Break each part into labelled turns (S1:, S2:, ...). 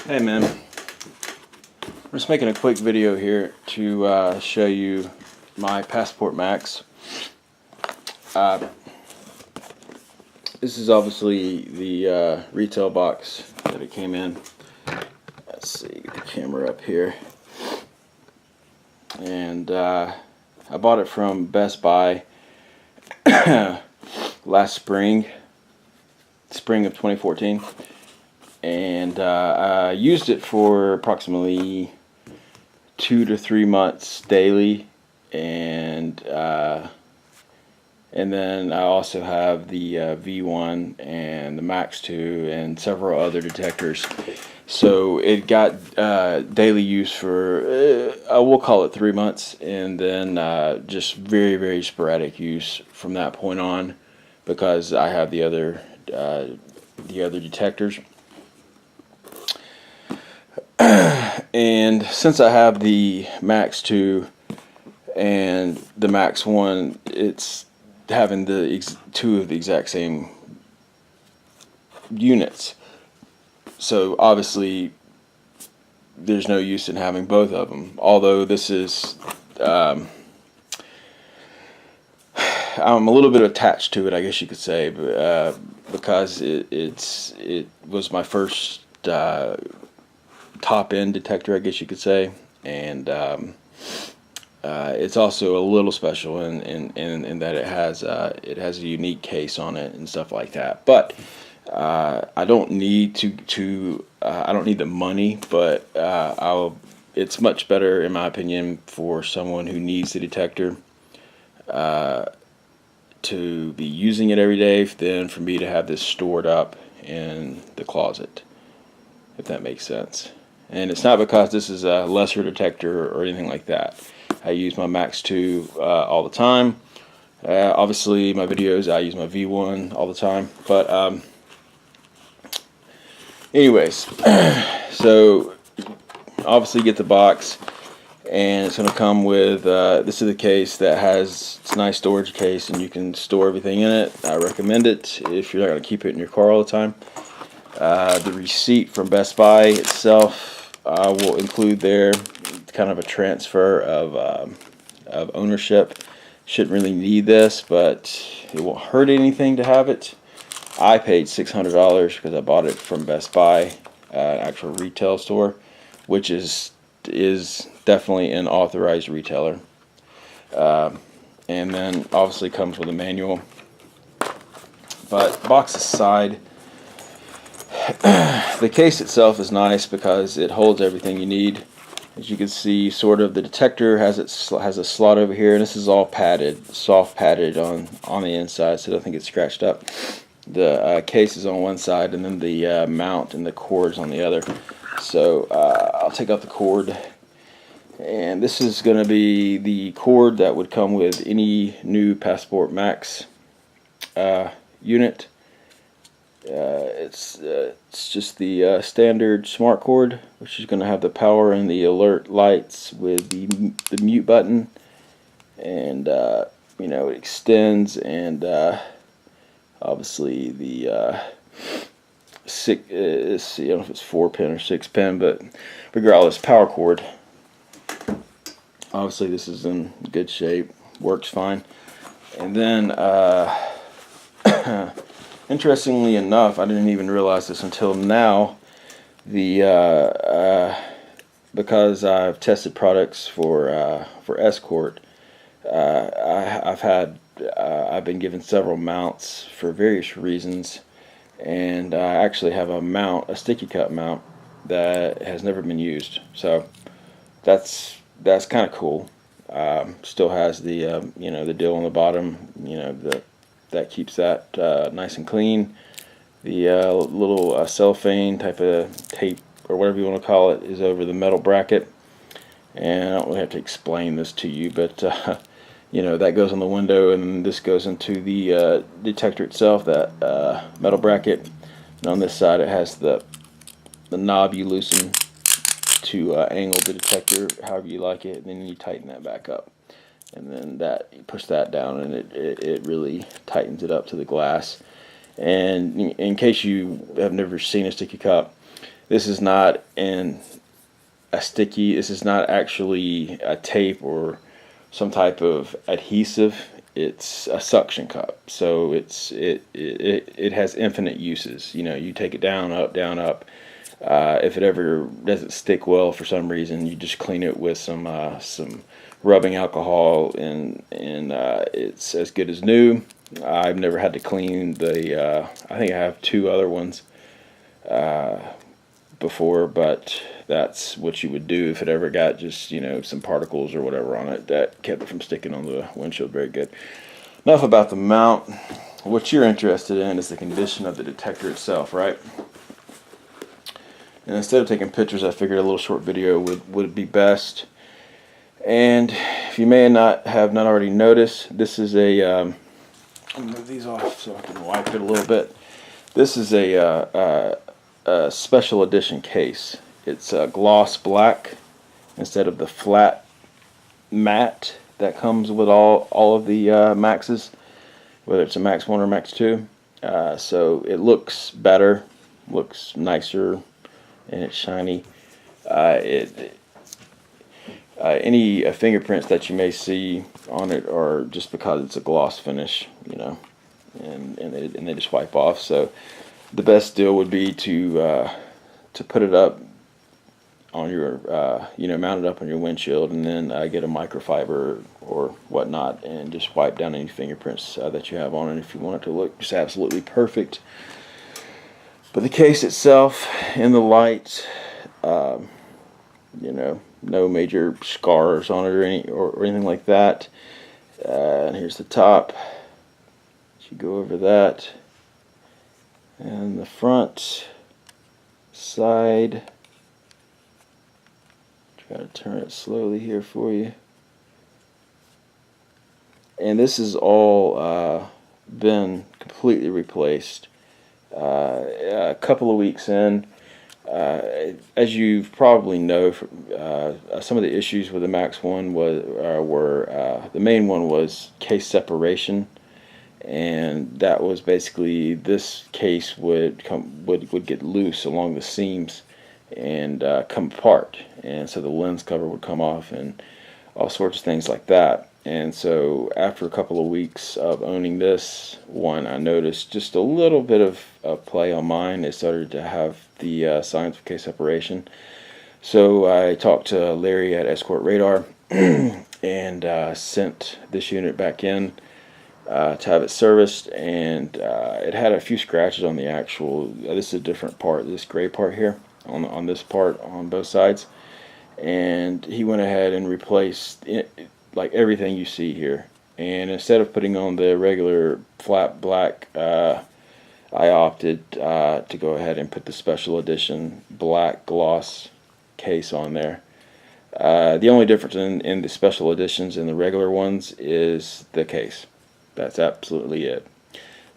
S1: Hey man, I'm just making a quick video here to show you my Passport Max. This is obviously the retail box that it came in. Let's see, get the camera up here. And I bought it from Best Buy last spring of 2014. And I used it for approximately 2 to 3 months daily, and then I also have the V1 and the Max 2 and several other detectors. So it got daily use for we'll call it 3 months, and then just very, very sporadic use from that point on, because I have the other detectors. And since I have the Max 2 and the Max 1, it's having two of the exact same units. So obviously there's no use in having both of them. Although this is, I'm a little bit attached to it, I guess you could say, because it was my first top-end detector, I guess you could say, and it's also a little special in that it has a unique case on it and stuff like that. But I don't need I don't need the money, but it's much better, in my opinion, for someone who needs the detector to be using it every day than for me to have this stored up in the closet, if that makes sense. And it's not because this is a lesser detector or anything like that. I use my Max 2 all the time. Obviously, my videos, I use my V1 all the time. But anyways, so obviously get the box, and it's going to come with, this is the case that has, it's a nice storage case, and you can store everything in it. I recommend it if you're not going to keep it in your car all the time. The receipt from Best Buy itself, I will include there. It's kind of a transfer of ownership. Shouldn't really need this, but it won't hurt anything to have it. I paid $600 because I bought it from Best Buy, an actual retail store, which is definitely an authorized retailer. And then obviously comes with a manual. But box aside, the case itself is nice because it holds everything you need. As you can see, sort of the detector has a slot over here, and this is all padded, soft padded on the inside, so I don't think it's scratched up. The case is on one side, and then the mount and the cord is on the other. So I'll take out the cord, and this is going to be the cord that would come with any new Passport Max unit. It's just the standard smart cord, which is going to have the power and the alert lights with the mute button, and you know, it extends, and obviously the I don't know if it's 4-pin or 6-pin, but regardless, power cord. Obviously this is in good shape, works fine. And then interestingly enough, I didn't even realize this until now, because I've tested products for Escort, I've been given several mounts for various reasons, and I actually have a sticky cut mount that has never been used. So that's kind of cool. Still has the you know, the deal on the bottom, you know, that keeps that nice and clean. The little cellophane type of tape, or whatever you want to call it, is over the metal bracket. And I don't really have to explain this to you, but you know, that goes on the window, and this goes into the detector itself, that metal bracket. And on this side it has the knob you loosen to angle the detector however you like it, and then you tighten that back up. And then you push that down, and it really tightens it up to the glass. And in case you have never seen a sticky cup, This is not a sticky. This is not actually a tape or some type of adhesive. It's a suction cup, so it has infinite uses. You know, you take it down, up, down, up. If it ever doesn't stick well for some reason, you just clean it with some rubbing alcohol, and it's as good as new. I've never had to clean the. I think I have two other ones before, but that's what you would do if it ever got just, you know, some particles or whatever on it that kept it from sticking on the windshield very good. Enough about the mount. What you're interested in is the condition of the detector itself, right? And instead of taking pictures, I figured a little short video would be best. And if you may not already noticed, this is a I'll move these off so I can wipe it a little bit. This is a special edition case. It's gloss black instead of the flat matte that comes with all of the Maxes, whether it's a Max 1 or Max 2. So it looks better, looks nicer, and it's shiny. Any fingerprints that you may see on it are just because it's a gloss finish, you know, and they just wipe off. So the best deal would be to put it up on your, mount it up on your windshield, and then get a microfiber or whatnot, and just wipe down any fingerprints that you have on it if you want it to look just absolutely perfect. But the case itself, in the light, no major scars on it or anything like that. And here's the top. You go over that, and the front, side. Try to turn it slowly here for you. And this is all been completely replaced. A couple of weeks in, as you probably know, some of the issues with the Max 1 were the main one was case separation, and that was basically this case would get loose along the seams and come apart, and so the lens cover would come off and all sorts of things like that. And so after a couple of weeks of owning this one, I noticed just a little bit of play on mine. It started to have the signs of case separation. So I talked to Larry at Escort Radar and sent this unit back in to have it serviced, and it had a few scratches on the actual, this is a different part, this gray part here, on this part on both sides. And he went ahead and replaced it, like everything you see here. And instead of putting on the regular flat black, I opted to go ahead and put the special edition black gloss case on there. The only difference in the special editions and the regular ones is the case. That's absolutely it.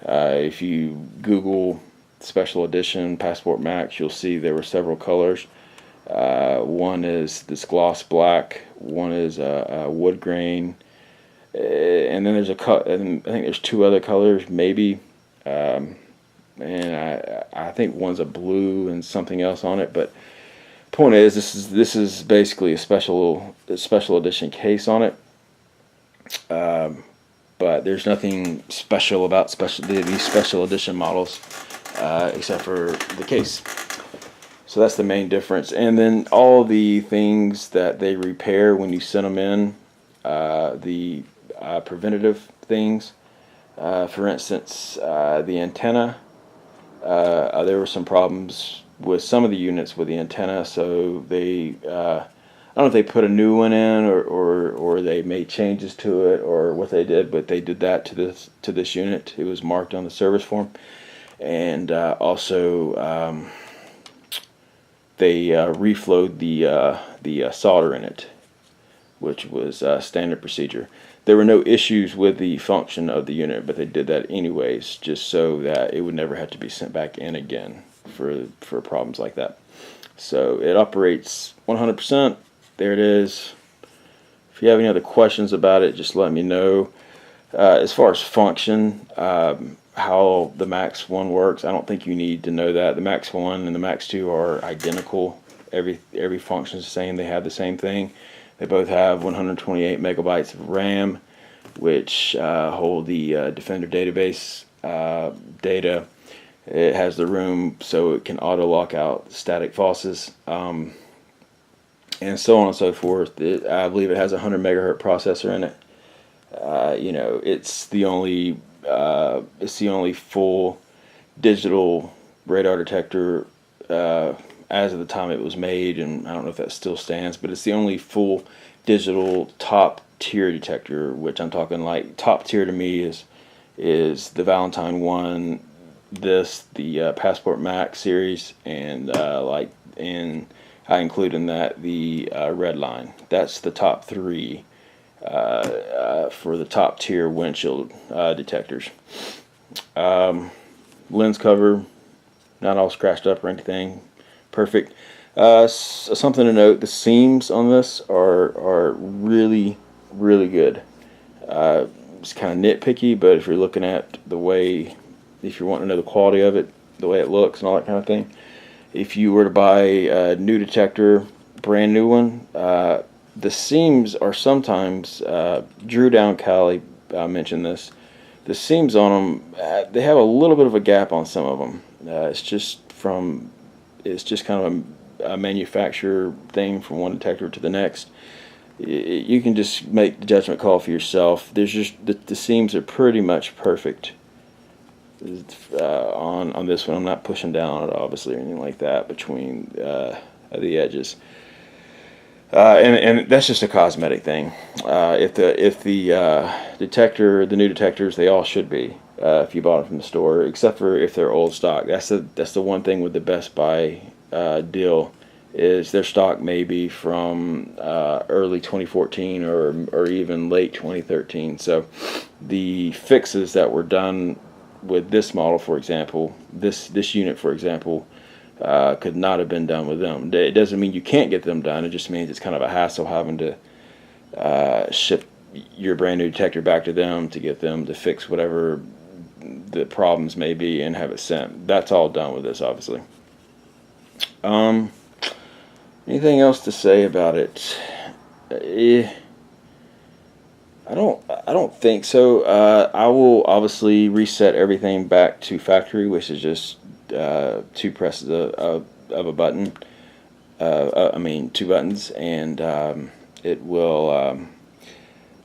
S1: If you Google special edition Passport Max, you'll see there were several colors. One is this gloss black, one is a wood grain, and then there's and I think there's two other colors maybe, and I think one's a blue and something else on it. But point is, this is basically a special edition case on it. But there's nothing special about these special edition models except for the case. So that's the main difference. And then all the things that they repair when you send them in, the preventative things. For instance, the antenna. There were some problems with some of the units with the antenna, so they, I don't know if they put a new one in or they made changes to it or what they did, but they did that to this unit. It was marked on the service form, and also. They reflowed the solder in it, which was standard procedure. There were no issues with the function of the unit, but they did that anyways, just so that it would never have to be sent back in again for problems like that. So it operates 100%. There it is. If you have any other questions about it, just let me know. As far as function, how the Max 1 works. I don't think you need to know that. The Max 1 and the Max 2 are identical. Every function is the same. They have the same thing. They both have 128 megabytes of RAM, which hold the Defender database data. It has the room so it can auto lock out static faucets, and so on and so forth. I believe it has a 100 megahertz processor in it. You know, it's the only full digital radar detector as of the time it was made, and I don't know if that still stands, but it's the only full digital top tier detector. Which I'm talking like top tier to me is the Valentine 1, the Passport Max series, and I include in that the Red Line. That's the top three for the top tier windshield detectors. Lens cover, not all scratched up or anything. Perfect. Something to note: the seams on this are really good. It's kind of nitpicky, but if you're looking at the way, if you're wanting to know the quality of it, the way it looks, and all that kind of thing, if you were to buy a new detector, brand new one, the seams are sometimes, Drew Down Cali mentioned this, the seams on them, they have a little bit of a gap on some of them. It's just kind of a manufacturer thing from one detector to the next. You can just make the judgment call for yourself. There's just the seams are pretty much perfect on this one. I'm not pushing down on it obviously or anything like that between the edges. And that's just a cosmetic thing. If the detector, the new detectors, they all should be if you bought them from the store, except for if they're old stock. That's the one thing with the Best Buy deal, is their stock may be from early 2014 or even late 2013. So the fixes that were done with this model, for example, this unit, for example, could not have been done with them. It doesn't mean you can't get them done. It just means it's kind of a hassle having to ship your brand new detector back to them to get them to fix whatever the problems may be and have it sent. That's all done with this, obviously. Anything else to say about it? I don't think so. I will obviously reset everything back to factory, which is just two presses of a button. Two buttons, and it will.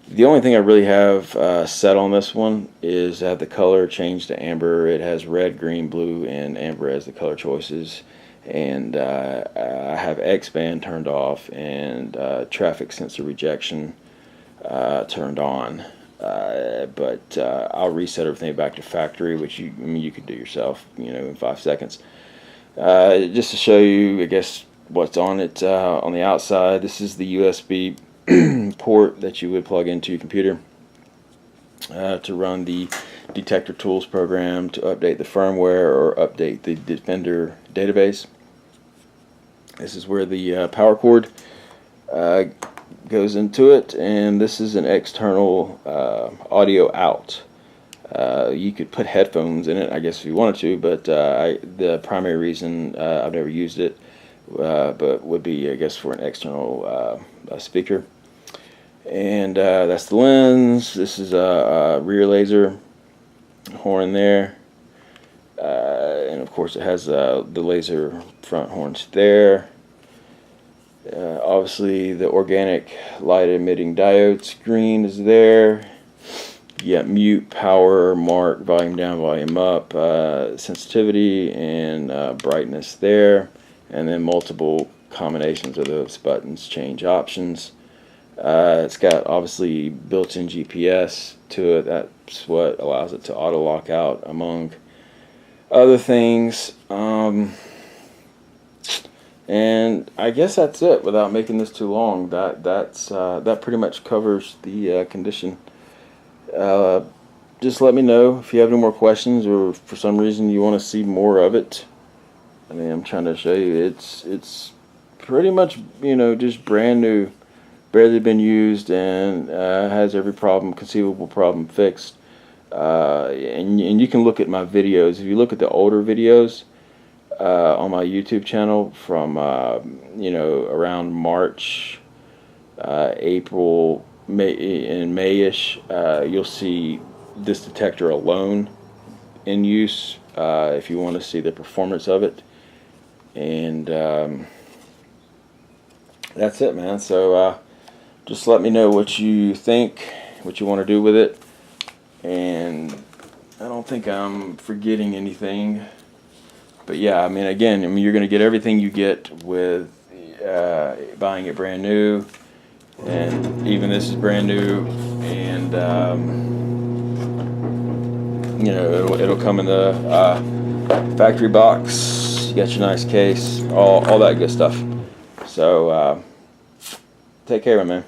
S1: The only thing I really have set on this one is have the color changed to amber. It has red, green, blue, and amber as the color choices. And I have X-band turned off and traffic sensor rejection turned on. But I'll reset everything back to factory, which you could do yourself, in 5 seconds. Just to show you, I guess, what's on it on the outside. This is the USB port that you would plug into your computer to run the Detector Tools program to update the firmware or update the Defender database. This is where the power cord goes into it, and this is an external audio out. You could put headphones in it, I guess, if you wanted to, but the primary reason I've never used it, but would be, I guess, for an external speaker. And that's the lens. This is a rear laser horn there, and of course it has the laser front horns there. Obviously the organic light emitting diode screen is there. Yeah, mute, power, mark, volume down, volume up, sensitivity, and brightness there, and then multiple combinations of those buttons, change options. It's got obviously built-in GPS to it. That's what allows it to auto lock out, among other things. And I guess that's it. Without making this too long, that pretty much covers the condition. Just let me know if you have any more questions, or for some reason you want to see more of it. I mean, I'm trying to show you it's pretty much just brand new, barely been used, and has every conceivable problem fixed. and you can look at my videos. If you look at the older videos on my YouTube channel from around March, April, May, and Mayish, you'll see this detector alone in use if you want to see the performance of it. And that's it, man. So just let me know what you think, what you want to do with it. And I don't think I'm forgetting anything. But yeah, I mean, again, you're going to get everything you get with buying it brand new. And even this is brand new. And it'll come in the factory box. You got your nice case, all that good stuff. So take care, my man.